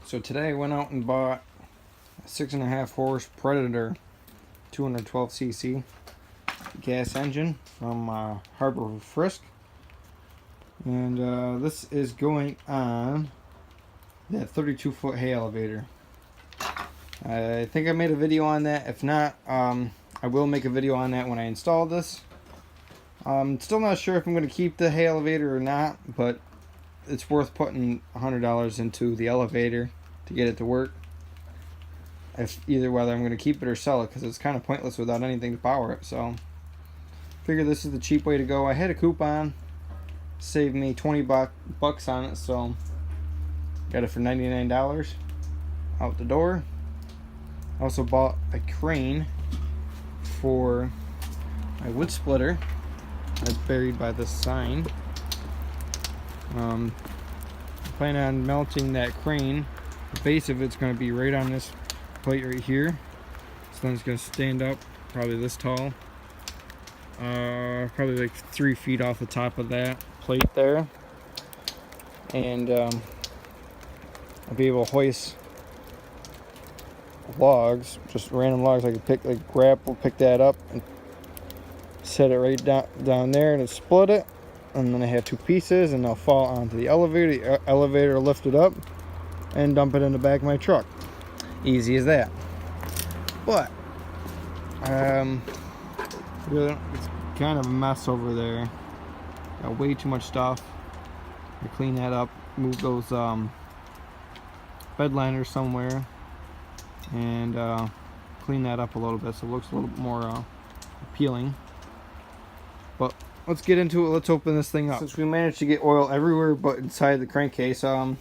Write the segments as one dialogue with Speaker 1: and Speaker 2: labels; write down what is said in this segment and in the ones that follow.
Speaker 1: So today I went out and bought a 6.5 horse Predator 212cc gas engine from Harbor Freight, and this is going on that 32-foot hay elevator. I think I made a video on that. If not, I will make a video on that when I install this. Still not sure if I'm going to keep the hay elevator or not, but it's worth putting $100 into the elevator to get it to work. If either whether I'm going to keep it or sell it, because it's kind of pointless without anything to power it. So figure this is the cheap way to go. I had a coupon, saved me 20 bucks on it, so got it for $99 out the door. I also bought a crane for my wood splitter that's buried by this sign. I plan on mounting that crane. The base of it's going to be right on this plate right here. So then it's going to stand up probably this tall. Probably like 3 feet off the top of that plate there. And I'll be able to hoist logs, just random logs I could pick, like grapple, pick that up and set it right down there and split it. And then I have 2 pieces and they'll fall onto the elevator. The elevator will lift it up and dump it in the back of my truck. Easy as that. But really, it's kind of a mess over there. Got way too much stuff. I clean that up, move those bed liners somewhere, and clean that up a little bit so it looks a little bit more appealing. But let's get into it. Let's open this thing up. Since we managed to get oil everywhere but inside the crankcase, I'm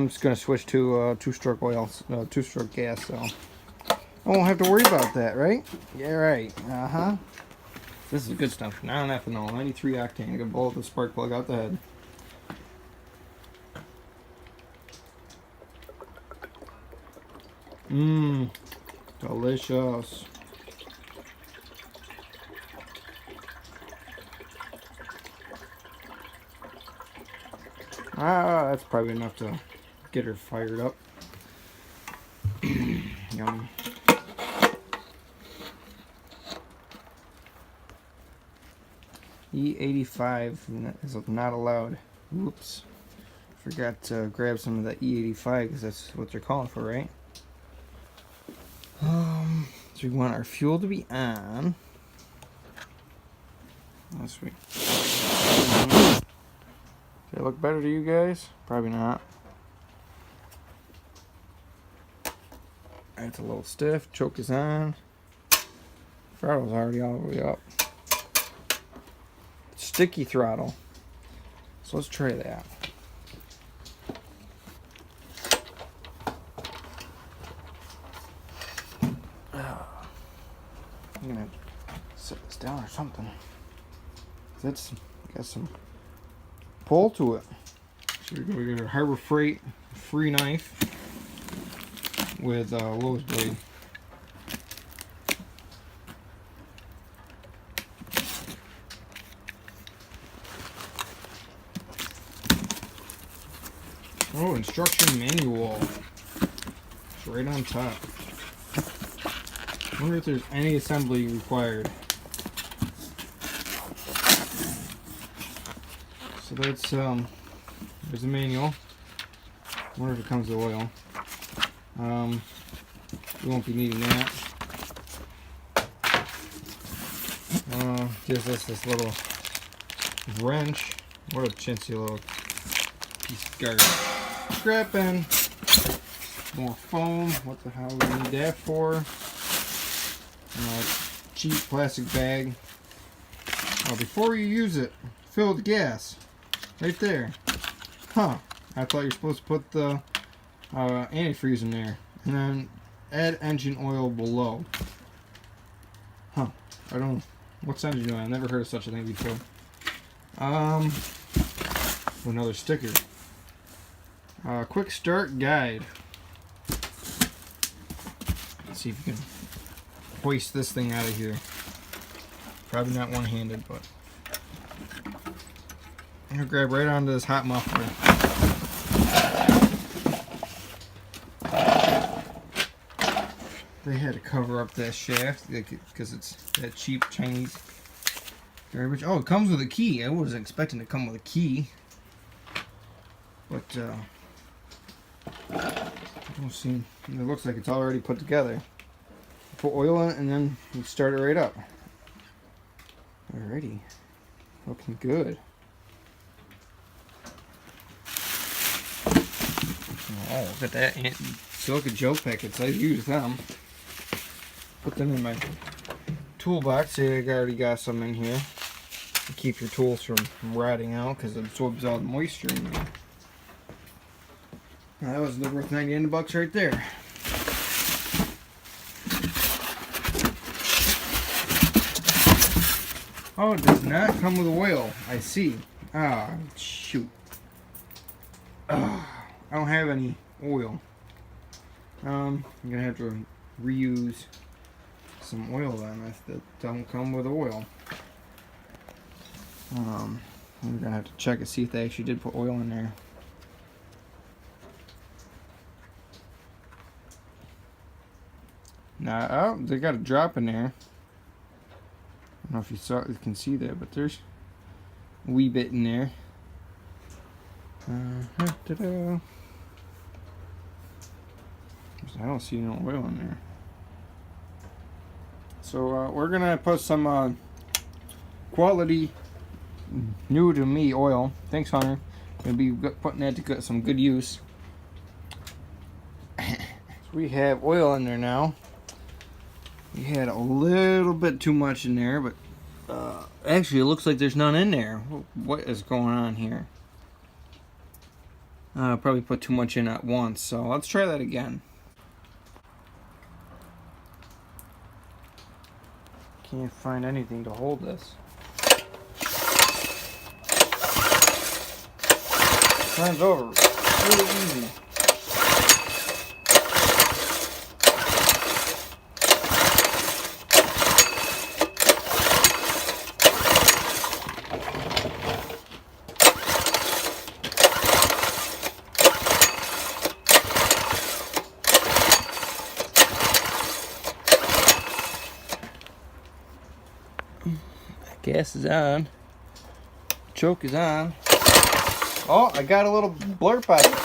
Speaker 1: just gonna switch to two-stroke oil, two-stroke gas, so I won't have to worry about that, right? Yeah, right. This is good stuff. Non-ethanol, 93 octane. I can blow the spark plug out the head. Delicious. That's probably enough to get her fired up. Yum. E85 is not allowed. Whoops. Forgot to grab some of that E85 because that's what they're calling for, right? So we want our fuel to be on. That's sweet. Does it look better to you guys? Probably not. It's a little stiff. Choke is on. Throttle's already all the way up. Sticky throttle. So let's try that. I'm gonna set this down or something. That's got some pull to it. So we got our Harbor Freight free knife with Lowe's blade. Oh, instruction manual. It's right on top. I wonder if there's any assembly required. So that's there's a manual. I wonder if it comes with oil. We won't be needing that. Gives us this little wrench. What a chintzy little piece of garbage. Scrapping. More foam. What the hell do we need that for? Cheap plastic bag. Before you use it, fill with gas. Right there. Huh. I thought you were supposed to put the antifreeze in there. And then add engine oil below. Huh. I don't know. What's engine oil? I've never heard of such a thing before. Another sticker. Quick start guide. Let's see if you can hoist this thing out of here. Probably not one-handed, but I'm gonna grab right onto this hot muffler. they had to cover up that shaft because it's that cheap Chinese garbage. Oh, it comes with a key. I wasn't expecting to come with a key. But, we'll see. It looks like it's already put together. Put oil in it and then you start it right up. Alrighty. Looking good. Oh, look at that. Silica gel packets. I use them. Put them in my toolbox. See, I already got some in here. To keep your tools from rotting out because it absorbs all the moisture in there. That was worth 99 bucks right there. Oh, it does not come with oil. I see. Ah, shoot. I don't have any oil. I'm gonna have to reuse some oil then that don't come with oil. I'm gonna have to check and see if they actually did put oil in there. Now, oh, they got a drop in there. I don't know if you can see that, but there's a wee bit in there. Ta-da. I don't see no oil in there. So we're gonna put some quality, new to me oil. Thanks, Hunter. Gonna be putting that to some good use. So we have oil in there now. We had a little bit too much in there, but actually it looks like there's none in there. What is going on here? Probably put too much in at once, so let's try that again. Can't find anything to hold this. Turns over really easy. Gas is on. Choke is on. Oh, I got a little blurb out of it.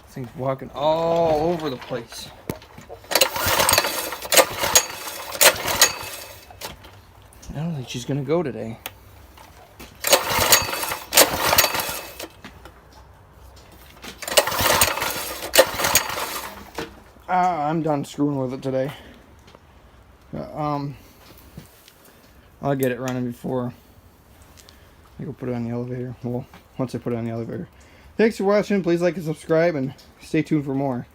Speaker 1: This thing's walking all over the place. I don't think she's gonna go today. I'm done screwing with it today. I'll get it running before I go put it on the elevator. Well, once I put it on the elevator. Thanks for watching. Please like and subscribe, and stay tuned for more.